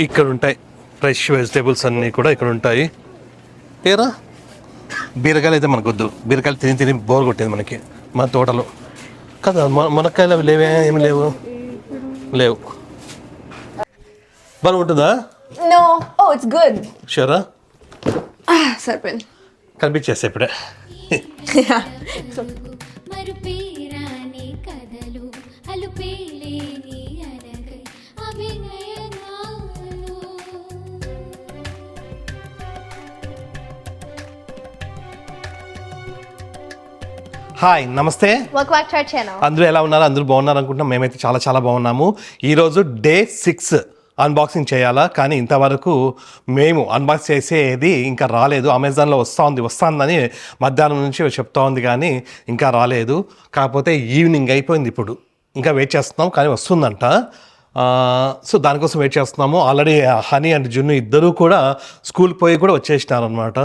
ఇక్కడ ఉంటాయి fresh vegetables అన్నీ కూడా ఇక్కడ ఉంటాయి. ఏరా బీరకాయలు అయితే మనకు వద్దు, బీరకాయలు తిని తిని బోర్ కొట్టేది మనకి మన తోటలో కదా. మునక్కాయలు అవి లేవే, ఏమి లేవు లేవు. బాగుంటుందా? No. Oh, it's good. షూరా? సరిపోయింది. కనిపించేస్తా ఇప్పుడే. హాయ్, నమస్తే. Welcome back to our channel. అందరూ ఎలా ఉన్నారు? అందరూ బాగున్నారు అనుకుంటున్నాం. మేమైతే చాలా చాలా బాగున్నాము. ఈరోజు డే 6 అన్బాక్సింగ్ చేయాలా, కానీ ఇంతవరకు మేము అన్బాక్స్ చేసేది ఇంకా రాలేదు. అమెజాన్లో వస్తుందని మధ్యాహ్నం నుంచి చెప్తా ఉంది, కానీ ఇంకా రాలేదు. కాకపోతే ఈవినింగ్ అయిపోయింది, ఇప్పుడు ఇంకా వెయిట్ చేస్తున్నాం, కానీ వస్తుందంట. సో దానికోసం వెయిట్ చేస్తున్నాము. ఆల్రెడీ హనీ అండ్ జున్ను ఇద్దరూ కూడా స్కూల్ పోయి కూడా వచ్చేసినారు అనమాట.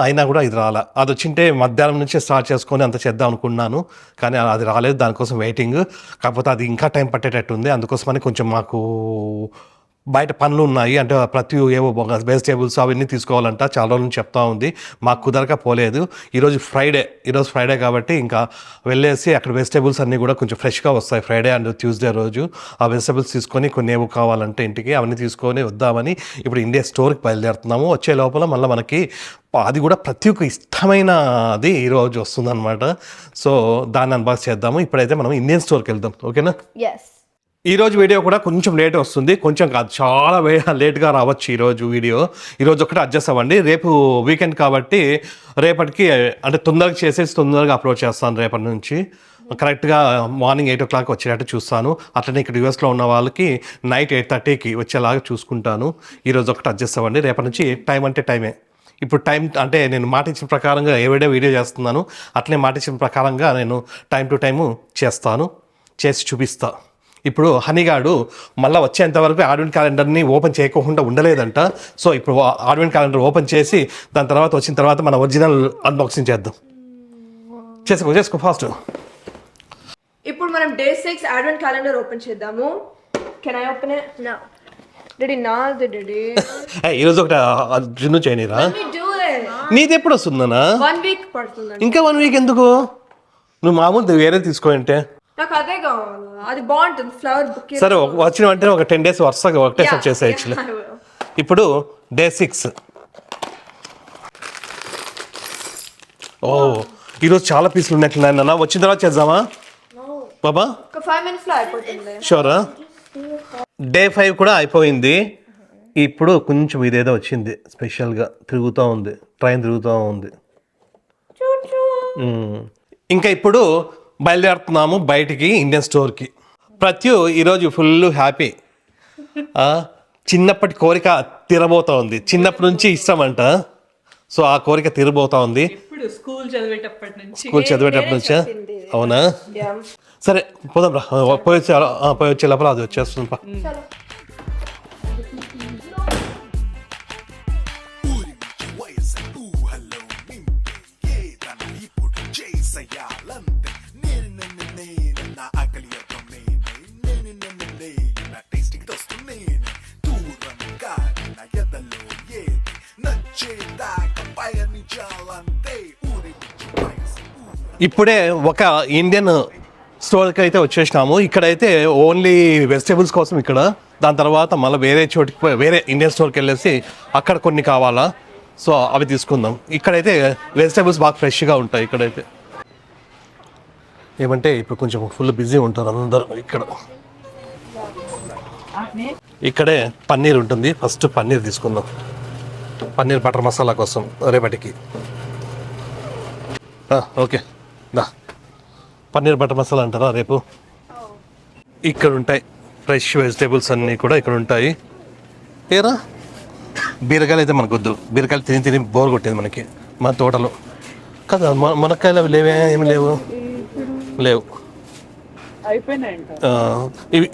అయినా కూడా ఇది రాలే. అది వచ్చింటే మధ్యాహ్నం నుంచి స్టార్ట్ చేసుకొని అంత చేద్దాం అనుకున్నాను, కానీ అది రాలేదు. దానికోసం వెయిటింగ్. కాకపోతే అది ఇంకా టైం పట్టేటట్టు ఉంది. అందుకోసమని కొంచెం మాకు బయట పనులు ఉన్నాయి, అంటే ప్రతి ఏవో వెజిటేబుల్స్ అవన్నీ తీసుకోవాలంట. చాలా రోజుల నుంచి చెప్తా ఉంది, మాకు కుదరక పోలేదు. ఈరోజు ఫ్రైడే కాబట్టి ఇంకా వెళ్ళేసి అక్కడ వెజిటేబుల్స్ అన్నీ కూడా కొంచెం ఫ్రెష్గా వస్తాయి. ఫ్రైడే అండ్ ట్యూస్డే రోజు ఆ వెజిటేబుల్స్ తీసుకొని కొన్ని ఏవో కావాలంటే ఇంటికి అవన్నీ తీసుకొని వద్దామని ఇప్పుడు ఇండియా స్టోర్కి బయలుదేరుతున్నాము. వచ్చే లోపల మళ్ళీ మనకి అది కూడా ప్రతి ఒక్క ఇష్టమైనది ఈరోజు వస్తుందన్నమాట. సో దాన్ని అన్బాక్స్ చేద్దాము. ఇప్పుడైతే మనం ఇండియన్ స్టోర్కి వెళ్దాం, ఓకేనా? Yes. ఈరోజు వీడియో కూడా కొంచెం లేట్ వస్తుంది, కొంచెం కాదు చాలా లేట్గా రావచ్చు ఈరోజు వీడియో. ఈరోజు ఒకటి అడ్జస్ట్ అవ్వండి. రేపు వీకెండ్ కాబట్టి రేపటికి అంటే తొందరగా చేసేసి తొందరగా అప్లోడ్ చేస్తాను. రేపటి నుంచి కరెక్ట్గా మార్నింగ్ 8 o'clock వచ్చేటట్టు చూస్తాను. అట్లనే ఇక్కడ యూఎస్లో ఉన్న వాళ్ళకి నైట్ 8:30కి వచ్చేలాగా చూసుకుంటాను. ఈరోజు ఒకటి అడ్జస్ట్ అవ్వండి. రేపటి నుంచి టైం అంటే టైమే. ఇప్పుడు టైం అంటే నేను మాట ఇచ్చిన ప్రకారంగా ఎవరిడే వీడియో చేస్తున్నాను, అట్లనే మాట ఇచ్చిన ప్రకారంగా నేను టైం టు టైము చేసి చూపిస్తా. ఇప్పుడు హనీగాడు మళ్ళీ వచ్చేంత వరకు అడ్వెంట్ క్యాలెండర్ని ఓపెన్ చేయకుండా ఉండలేదంట. సో ఇప్పుడు అడ్వెంట్ క్యాలెండర్ ఓపెన్ చేసి దాని తర్వాత వచ్చిన తర్వాత మన ఒరిజినల్ అన్బాక్సింగ్ చేద్దాం. చేసుకో ఫాస్ట్. ఇప్పుడు మనం డే 6 అడ్వెంట్ క్యాలెండర్ ఓపెన్ చేద్దాము. Can I open it? No. Daddy నాది డాడీ. ఈరోజు ఒకటి జున్ను చేయనిరా. Let me do it. నీది ఎప్పుడు వస్తుందనా? 1 week పడుతుందండి. ఇంకా 1 week ఎందుకు? నువ్వు మామూలు వేరే తీసుకో అంటే. నాకు అదే కావాలి, అది బాగుంటుంది. Flower book. సరే వచ్చిన వెంటనే ఒక 10 days వరుసగా ఒకటేసారి చేసేయచ్చులే. ఇప్పుడు డే 6. ఈరోజు చాలా పీసులు ఉన్నట్లున్నాయి నాన్న. వచ్చిన తర్వాత చేద్దామా బాబా? ఒక 5 minutes లో అయిపోతుంది. షూరా? డే 5 కూడా అయిపోయింది. ఇప్పుడు కొంచెం ఇదేదో వచ్చింది స్పెషల్గా, తిరుగుతూ ఉంది, ట్రైన్ తిరుగుతూ ఉంది. ఇంకా ఇప్పుడు బయలుదేరుతున్నాము బయటికి ఇండియన్ స్టోర్కి. ఈరోజు ఫుల్ హ్యాపీ. చిన్నప్పటి కోరిక తీరబోతా ఉంది. చిన్నప్పటి నుంచి ఇష్టం అంట. సో ఆ కోరిక తీరబోతా ఉంది. స్కూల్ చదివేటప్పటి నుంచా? అవునా? సరే పోదాం రా. పోయి వచ్చే లోపల అది వచ్చేస్తుంది. ఇప్పుడే ఒక ఇండియన్ స్టోర్కి అయితే వచ్చేసినాము. ఇక్కడైతే ఓన్లీ వెజిటేబుల్స్ కోసం ఇక్కడ. దాని తర్వాత మళ్ళీ వేరే ఇండియన్ స్టోర్కి వెళ్ళేసి అక్కడ కొన్ని కావాలా, సో అవి తీసుకుందాం. ఇక్కడైతే వెజిటేబుల్స్ బాగా ఫ్రెష్గా ఉంటాయి. ఇక్కడైతే ఏమంటే ఇప్పుడు కొంచెం ఫుల్ బిజీ ఉంటారు అందరూ. ఇక్కడే పన్నీర్ ఉంటుంది. ఫస్ట్ పన్నీర్ తీసుకుందాం. పన్నీర్ బటర్ మసాలా కోసం రేపటికి. ఓకే దా, పన్నీర్ బటర్ మసాలా అంటారా రేపు. ఇక్కడ ఉంటాయి ఫ్రెష్ వెజిటేబుల్స్ అన్నీ కూడా ఇక్కడ ఉంటాయి. ఏరా బీరకాయలు అయితే మనకు వద్దు, బీరకాయలు తిని తిని బోర్ కొట్టేది మనకి మన తోటలో కదా. మునక్కాయలు అవి లేవే, ఏమి లేవు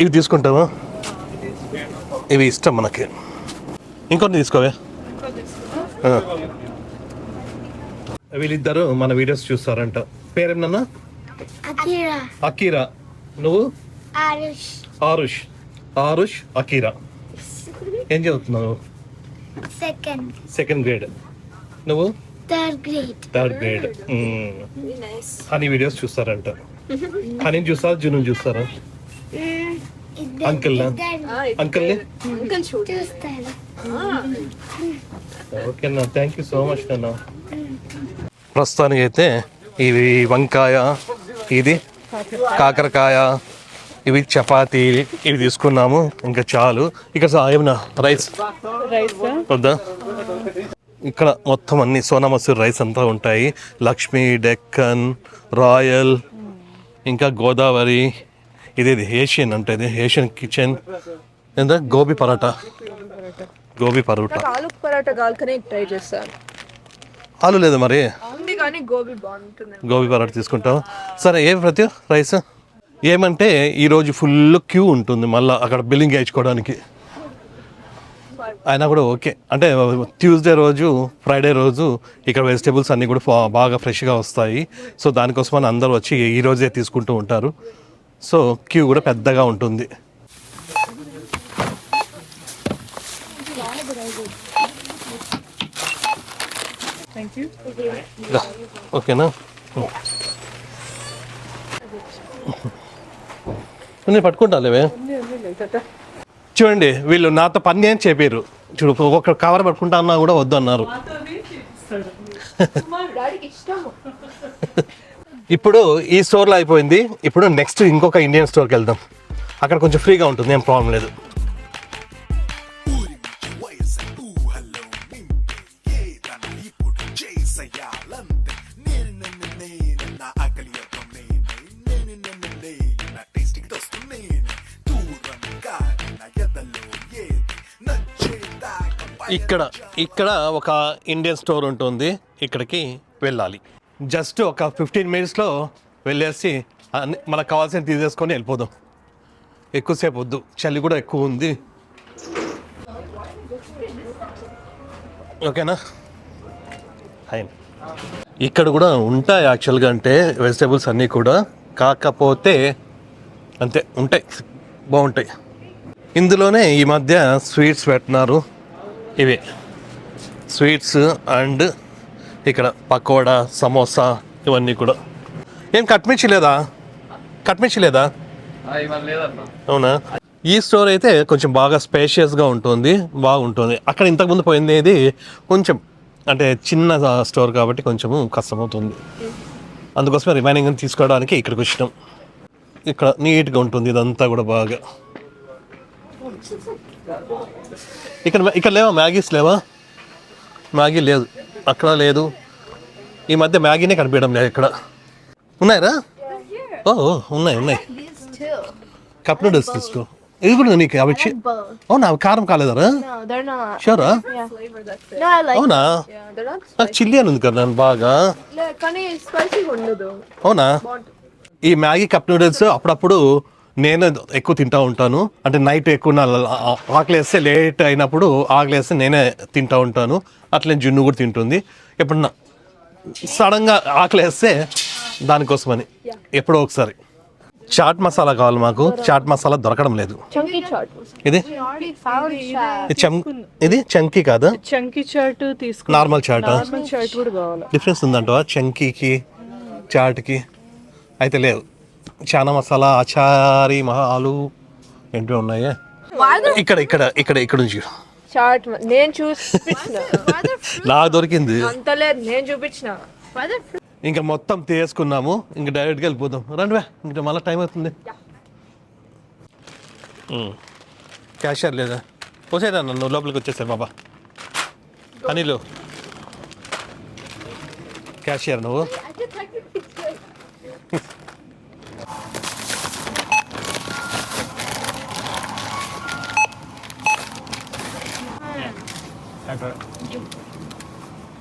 ఇవి తీసుకుంటావా? ఇవి ఇష్టం మనకి. ఇంకొన్ని తీసుకోవే. వీళ్ళిద్దరు మన వీడియోస్ చూస్తారంట. పేరేమన్నా? అకీరా. నువ్వు? ఆరుష్. అకీరా. ఏం చదువుతున్నావు? Second grade. నువ్వు? Third grade. హనీ వీడియోస్ చూస్తారంట. హనీ చూస్తారా, జును చూస్తారా? అంకుల్ ఓకేనా, థ్యాంక్ యూ సో మచ్ నాన్న. ప్రస్తుతానికి అయితే ఇవి వంకాయ, ఇది కాకరకాయ, ఇవి చపాతీ, ఇవి తీసుకున్నాము. ఇంకా చాలు. ఇక్కడ ఏమన్నా రైస్ వద్దా? ఇక్కడ మొత్తం అన్ని సోనా మసూర్ రైస్ అంతా ఉంటాయి. లక్ష్మి, డెక్కన్, రాయల్, ఇంకా గోదావరి, ఇదేది ఏషియన్ అంటే ఇది ఏషియన్ కిచెన్. ఎంత గోబీ పరోటా. ఆలు పరోటా కాల్కనే ట్రై చేస్తాను. ఆలు లేదు మరి, ఉంది కానీ గోబీ బాగుంటుంది. గోబీ పరోటా తీసుకుంటాం. సరే ఏ ప్రతి రైస్ ఏమంటే ఈరోజు ఫుల్ క్యూ ఉంటుంది మళ్ళీ అక్కడ బిల్లింగ్ వేయించుకోవడానికి. అయినా కూడా ఓకే, అంటే ట్యూస్డే రోజు, ఫ్రైడే రోజు ఇక్కడ వెజిటేబుల్స్ అన్నీ కూడా బాగా ఫ్రెష్గా వస్తాయి. సో దానికోసమని అందరూ వచ్చి ఈ రోజే తీసుకుంటూ ఉంటారు. సో క్యూ కూడా పెద్దగా ఉంటుంది. ఓకేనా, నేను పట్టుకుంటా లేవే. చూడండి వీళ్ళు నాతో పని ఏం చెప్పారు. చూడు ఒక కవర్ పట్టుకుంటా అన్నా కూడా వద్దు అన్నారు. ఇప్పుడు ఈ స్టోర్లో అయిపోయింది. ఇప్పుడు నెక్స్ట్ ఇంకొక ఇండియన్ స్టోర్కి వెళ్దాం. అక్కడ కొంచెం ఫ్రీగా ఉంటుంది, ఏం ప్రాబ్లం లేదు. ఇక్కడ ఒక ఇండియన్ స్టోర్ ఉంటుంది. ఇక్కడికి వెళ్ళాలి. జస్ట్ ఒక 15 మినిట్స్లో వెళ్ళేసి మనకు కావాల్సినవి తీసేసుకొని వెళ్ళిపోదాం. ఎక్కువసేపు వద్దు, చలి కూడా ఎక్కువ ఉంది. ఓకేనా. ఇక్కడ కూడా ఉంటాయి యాక్చువల్గా, అంటే వెజిటేబుల్స్ అన్నీ కూడా, కాకపోతే అంతే ఉంటాయి, బాగుంటాయి. ఇందులోనే ఈ మధ్య స్వీట్స్ పెట్టినారు. ఇవే స్వీట్స్ అండ్ ఇక్కడ పకోడా, సమోసా, ఇవన్నీ కూడా. ఏం కట్మిర్చి లేదా? అవునా. ఈ స్టోర్ అయితే కొంచెం బాగా స్పేషియస్గా ఉంటుంది, బాగుంటుంది. అక్కడ ఇంతకుముందు పోయింది కొంచెం అంటే చిన్న స్టోర్ కాబట్టి కొంచెము కష్టమవుతుంది. అందుకోసమే రిమైనింగ్ తీసుకోవడానికి ఇక్కడికి వచ్చినాం. ఇక్కడ నీట్గా ఉంటుంది ఇదంతా కూడా బాగా. ఇక్కడ లేవా మ్యాగీస్? లేవా మ్యాగీ? లేదు, అక్కడ లేదు. ఈ మధ్య మ్యాగీనే కనిపించడం లేదు ఇక్కడ. ఉన్నాయరా? ఓ ఉన్నాయి. కప్ నూడిల్స్ తీసుకో. ఇది కూడా నీకు అవి అవునా? అవి కారం కాలేదరా? షూరా? అవునా? నాకు చిల్లీ అని ఉంది కదా బాగా. అవునా? ఈ మ్యాగీ కప్ నూడిల్స్ అప్పుడప్పుడు నేను ఎక్కువ తింటూ ఉంటాను. అంటే నైట్ ఎక్కువ ఆకలి వేస్తే, లేట్ అయినప్పుడు ఆకలి వేస్తే నేనే తింటూ ఉంటాను. అట్లే జున్ను కూడా తింటుంది. ఎప్పుడన్నా సడన్గా ఆకలి వేస్తే దానికోసమని ఎప్పుడో ఒకసారి. చాట్ మసాలా కావాలి మాకు. చాట్ మసాలా దొరకడం లేదు. ఇది చంకీ కాదా? చంకీ చాట్ తీసుకు. నార్మల్ చాట్ కూడా కావాలి. డిఫరెన్స్ ఉందంట చంకీకి చాట్కి. అయితే లేదు. చానా మసాలా, ఆచారి, ఆలు ఏంటో ఉన్నాయి. ఇక్కడ నుంచి చాట్ నేను చూపించిన, నాకు దొరికింది. అంత లేదు, నేను చూపించిన. ఇంకా మొత్తం తీసుకున్నాము. ఇంకా డైరెక్ట్గా వెళ్ళిపోదాం. రండి, ఇంకా మళ్ళీ టైం అవుతుంది. క్యాషియర్ లేదా? వచ్చేదా నన్ను లోపలికి వచ్చేసారు బాబా. అనిలు క్యాషియర్ నువ్వు.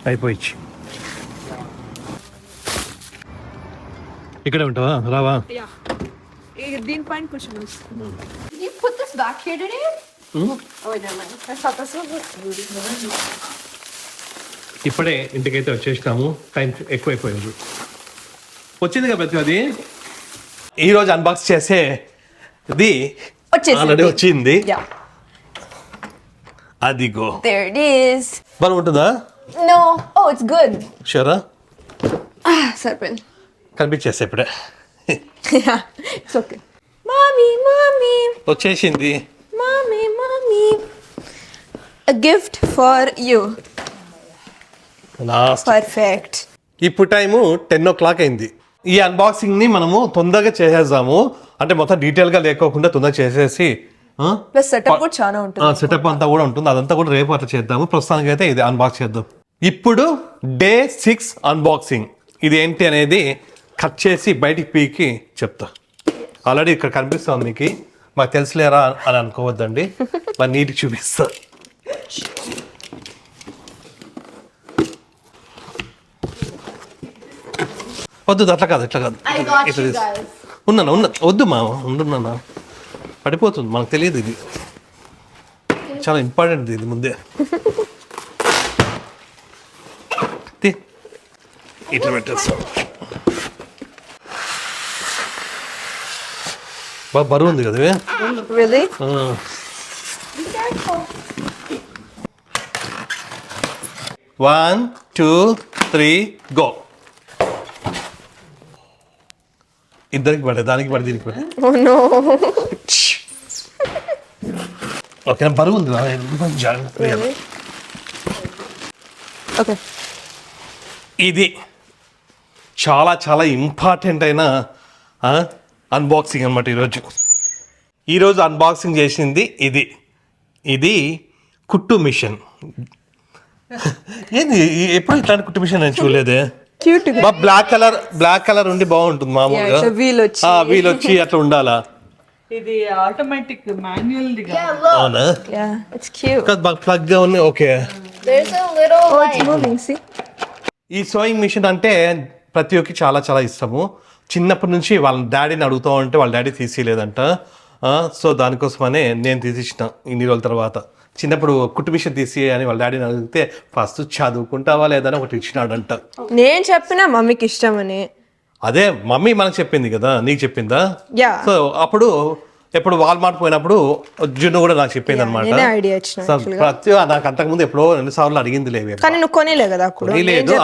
అయిపోయి ఇక్కడే ఉంటావా? రావా? దీనిపైన కూర్చొని. You put this back here today? Oh, never mind. I thought this was ఇప్పుడే ఇంటికైతే వచ్చేసినాము. టైం ఎక్కువైపోయింది. వచ్చింది కదా ప్రతి. అది ఈరోజు అన్బాక్స్ చేసేది ఆల్రెడీ వచ్చింది. అదిగో There it is. బరువు ఉంటుందా No. Oh, it's good. షూరా Sarpin. కనిపించేస్తా ఇప్పుడే Yeah, it's okay. Mommy, mommy, వచ్చేసింది mommy, mommy. A gift for you. Last Perfect. ఇప్పుడు టైము 10 అయింది. ఈ అన్బాక్సింగ్ని మనము తొందరగా చేసేద్దాము, అంటే మొత్తం డీటెయిల్గా లేకోకుండా తొందరగా చేసేసి Plus setup కూడా చాలా ఉంటుంది. సెటప్ అంతా కూడా ఉంటుంది, అదంతా కూడా రేపు అట్లా చేద్దాము. ప్రస్తుతానికి అయితే ఇది అన్బాక్స్ చేద్దాం. ఇప్పుడు డే 6 అన్బాక్సింగ్. ఇది ఏంటి అనేది కట్ చేసి బయటికి పీకి చెప్తా. ఆల్రెడీ ఇక్కడ కనిపిస్తుంది మీకు, మాకు తెలుసులేరా అని అనుకోవద్దండి, మరి నీటికి చూపిస్తా. వద్దు అట్లా కాదు, ఇట్లా కాదు, I got ఇట్లా you తీసు. guys. ఉన్నాను వద్దు మా ఉండున్నా, పడిపోతుంది, మనకు తెలియదు ఇది చాలా ఇంపార్టెంట్ ఇది ముందే. ఇట్లా పెట్టేస్తాం. బాగా బరువు ఉంది కదా ఇవి. Really? Be careful. 1 2 3 గో. ఇద్దరికి పడే, దానికి పడి దీనికి పడే. Oh no. ఓకే బరువు ఉంది జాగ్రత్త. Okay. ఇది చాలా చాలా ఇంపార్టెంట్ అయిన అన్బాక్సింగ్ అనమాట. ఈరోజు అన్బాక్సింగ్ చేసింది ఇది కుట్టు మిషన్. ఏంది ఎప్పుడు ఇట్లాంటి కుట్టు మిషన్ నేను చూడలేదే. Cute. బ్లాక్ కలర్ ఉండి బాగుంటుంది మామూలుగా. Yeah, wheel వచ్చి. వీల్ వచ్చి అట్లా ఉండాలా? ఇది automatic manual the Yeah, look. అవునా? Yeah, it's cute. బాగా ప్లగ్ గా ఉంది. Okay, There's a little Oh, like. it's moving. See? ఈ సోయింగ్ మిషన్ అంటే ప్రతి ఒక్కరికి చాలా చాలా ఇష్టము. చిన్నప్పటి నుంచి వాళ్ళ డాడీని అడుగుతూ ఉంటే వాళ్ళ డాడీ తీసిలేదంట. సో దానికోసమనే నేను తీసిచ్చిన ఇన్ని రోజుల తర్వాత. చిన్నప్పుడు కుట్టు మిషన్ తీసి అని వాళ్ళ డాడీని అడిగితే ఫస్ట్ చదువుకుంటావా లేదని ఒకటి ఇచ్చినాడంట. నేను చెప్పిన మమ్మీకి ఇష్టమని. అదే మమ్మీ మనకు చెప్పింది కదా, నీకు చెప్పిందా? Yeah. సో అప్పుడు ఎప్పుడు వాల్మార్ట్ పోయినప్పుడు జున్ను కూడా నాకు చెప్పింది అనమాట. నేనే idea ఇచ్చిన ప్రతి నాకు అంతకుముందు ఎప్పుడో 2 సార్లు అడిగింది లేవే. కానీ నువ్వు కొనిలే కదా అప్పుడు. కొనిలేదు.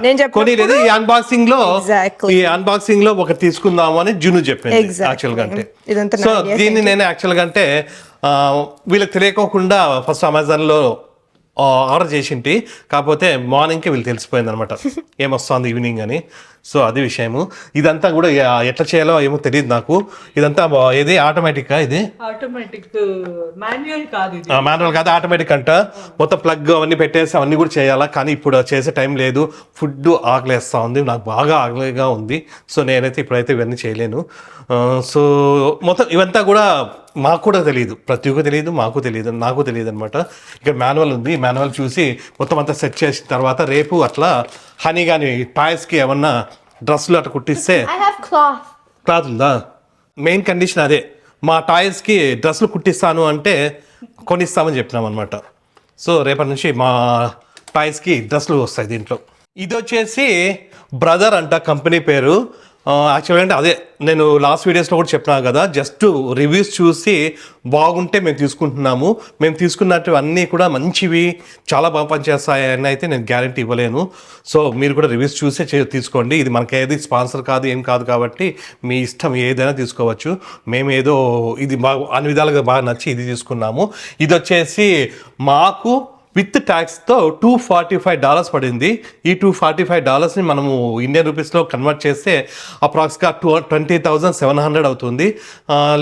నేను కొనిలేదు. ఈ అన్బాక్సింగ్ లో Exactly. ఈ అన్బాక్సింగ్ లో ఒకటి తీసుకుందాము అని జున్ను చెప్పింది Exactly. యాక్చువల్ గా అంటే. ఇదంతా సో దీన్ని నేను యాక్చువల్ గా అంటే వీళ్ళకి తెలియకోకుండా ఫస్ట్ అమెజాన్ లో ఆర్డర్ చేసింటి. కాకపోతే మార్నింగ్కి వీళ్ళు తెలిసిపోయింది అనమాట ఏమొస్తుంది ఈవినింగ్ అని. సో అది విషయము. ఇదంతా కూడా ఎట్లా చేయాలో ఏమో తెలియదు నాకు. ఇదంతా ఇది ఆటోమేటిక్గా, ఇది ఆటోమేటిక్ మాన్యువల్ కాదు, ఇది మాన్యువల్ కాదు, ఆటోమేటిక్ అంట. మొత్తం ప్లగ్ అవన్నీ పెట్టేసి అవన్నీ కూడా చేయాలా. కానీ ఇప్పుడు చేసే టైం లేదు, ఫుడ్ ఆకలేస్తూ ఉంది, నాకు బాగా ఆకలిగా ఉంది. సో నేనైతే ఇప్పుడైతే ఇవన్నీ చేయలేను. సో మొత్తం ఇవంతా కూడా మాకు కూడా తెలియదు, ప్రతి ఒక్కరు తెలియదు, మాకు తెలియదు, నాకు తెలియదు అనమాట. ఇక్కడ మాన్యువల్ ఉంది, మాన్యువల్ చూసి మొత్తం అంతా సెట్ చేసిన తర్వాత రేపు అట్లా హనీ కానీ టాయ్స్కి ఏమన్నా డ్రెస్సులు అట్లా కుట్టిస్తే. I have cloth. క్లాత్ ఉందా? మెయిన్ కండిషన్ అదే, మా టాయ్స్కి డ్రెస్సులు కుట్టిస్తాను అంటే కొనిస్తామని చెప్పినాం అనమాట. సో రేపటి నుంచి మా టాయ్స్కి డ్రెస్సులు వస్తాయి దీంట్లో. ఇది వచ్చేసి బ్రదర్ అంట కంపెనీ పేరు. యాక్చువల్గా అంటే అదే నేను లాస్ట్ వీడియోస్లో కూడా చెప్పినా కదా, జస్ట్ రివ్యూస్ చూసి బాగుంటే మేము తీసుకుంటున్నాము. మేము తీసుకున్నట్టు అన్నీ కూడా మంచివి, చాలా బాగా పనిచేస్తాయి అని అయితే నేను గ్యారంటీ ఇవ్వలేను. సో మీరు కూడా రివ్యూస్ చూసే తీసుకోండి. ఇది మనకి ఏది స్పాన్సర్ కాదు, ఏం కాదు, కాబట్టి మీ ఇష్టం ఏదైనా తీసుకోవచ్చు. మేము ఏదో ఇది బాగా అన్ని విధాలుగా బాగా నచ్చి ఇది తీసుకున్నాము. ఇది వచ్చేసి మాకు విత్ ట్యాక్స్తో $245 పడింది. ఈ $245ని మనము ఇండియన్ రూపీస్లో కన్వర్ట్ చేస్తే అప్రాక్స్గా 20,700 అవుతుంది.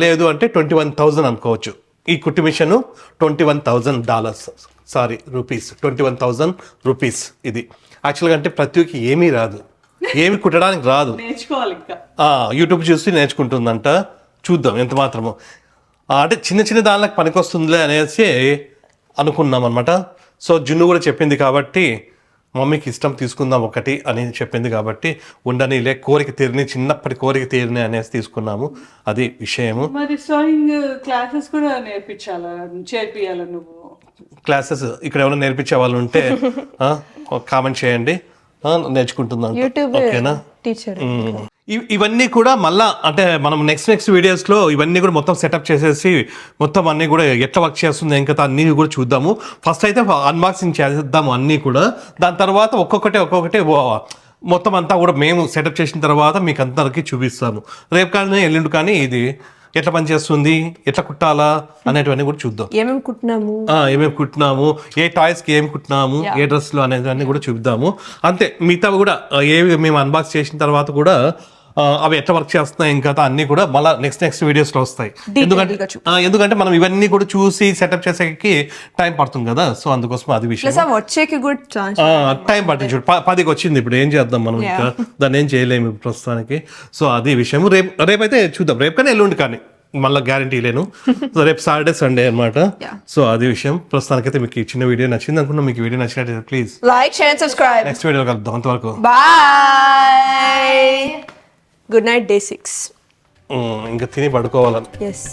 లేదు అంటే 21,000 అనుకోవచ్చు. ఈ కుట్టు మిషను $21,000, సారీ రూపీస్, 21,000 రూపీస్. ఇది యాక్చువల్గా అంటే ప్రతి ఒక్కరికి ఏమీ రాదు, ఏమి కుట్టడానికి రాదు, నేర్చుకోవాలి ఇంకా. యూట్యూబ్ చూసి నేర్చుకుంటుందంట. చూద్దాం ఎంత మాత్రము, అంటే చిన్న చిన్న దానిలకు పనికొస్తుందిలే అనేసి అనుకున్నాం అనమాట. సో జున్ను కూడా చెప్పింది కాబట్టి మమ్మీకి ఇష్టం తీసుకుందాం ఒకటి అని చెప్పింది కాబట్టి ఉండనిలే, కోరిక తీరిని, చిన్నప్పటి కోరిక తీరిని అనేసి తీసుకున్నాము. అది విషయము. మరి సోయింగ్ క్లాసెస్ కూడా చేర్పియాలా నువ్వు? క్లాసెస్ ఇక్కడ ఎవరైనా నేర్పించే వాళ్ళు ఉంటే కామెంట్ చేయండి, నేర్చుకుంటున్నాను. యూట్యూబ్ ఓకేనా? టీచర్. ఇవన్నీ కూడా మళ్ళా అంటే మనం నెక్స్ట్ వీడియోస్లో ఇవన్నీ కూడా మొత్తం సెటప్ చేసేసి మొత్తం అన్నీ కూడా ఎట్లా వర్క్ చేస్తుంది ఇంకా అన్నీ కూడా చూద్దాము. ఫస్ట్ అయితే అన్బాక్సింగ్ చేద్దాము అన్నీ కూడా, దాని తర్వాత ఒక్కొక్కటి మొత్తం అంతా కూడా మేము సెటప్ చేసిన తర్వాత మీకు అందరికీ చూపిస్తాము. రేపు కానీ ఎల్లుండి కానీ ఇది ఎట్లా పనిచేస్తుంది, ఎట్లా కుట్టాలా అనేటివన్నీ కూడా చూద్దాం. ఏమేమి కుట్టినాము, ఏ టాయ్స్కి ఏం కుట్టినాము, ఏ డ్రెస్లు అనేది అన్నీ కూడా చూద్దాము. అంతే, మిగతా కూడా ఏవి మేము అన్బాక్స్ చేసిన తర్వాత కూడా అవి ఎట్లా వర్క్ చేస్తున్నాయి ఇంకా అన్నీ కూడా మళ్ళీ నెక్స్ట్ వీడియోస్లో వస్తాయి. ఎందుకంటే మనం ఇవన్నీ కూడా చూసి సెటప్ చేసేకి టైం పడుతుంది కదా, సో అందుకోసం అది విషయం. వచ్చేకి కూడా టైం పట్టింది చూడు, 10కి వచ్చింది, ఇప్పుడు ఏం చేద్దాం మనం ఇంకా దాన్ని ఏం చేయలేము ప్రస్తుతానికి. సో అది విషయం. రేపైతే చూద్దాం, రేపు కానీ ఎల్లుండి కానీ మళ్ళీ గ్యారంటీ లేను. సో రేపు సాటర్డే సండే అనమాట. సో అది విషయం. ప్రస్తుతానికైతే మీకు చిన్న వీడియో నచ్చింది అనుకున్నా. మీకు వీడియో నచ్చినట్టయితే please like, share, subscribe. Next video కలుద్దాం. అంతవరకు బాయ్. Good night, day 6. ఇంకా తిని పడుకోవాలని. ఎస్.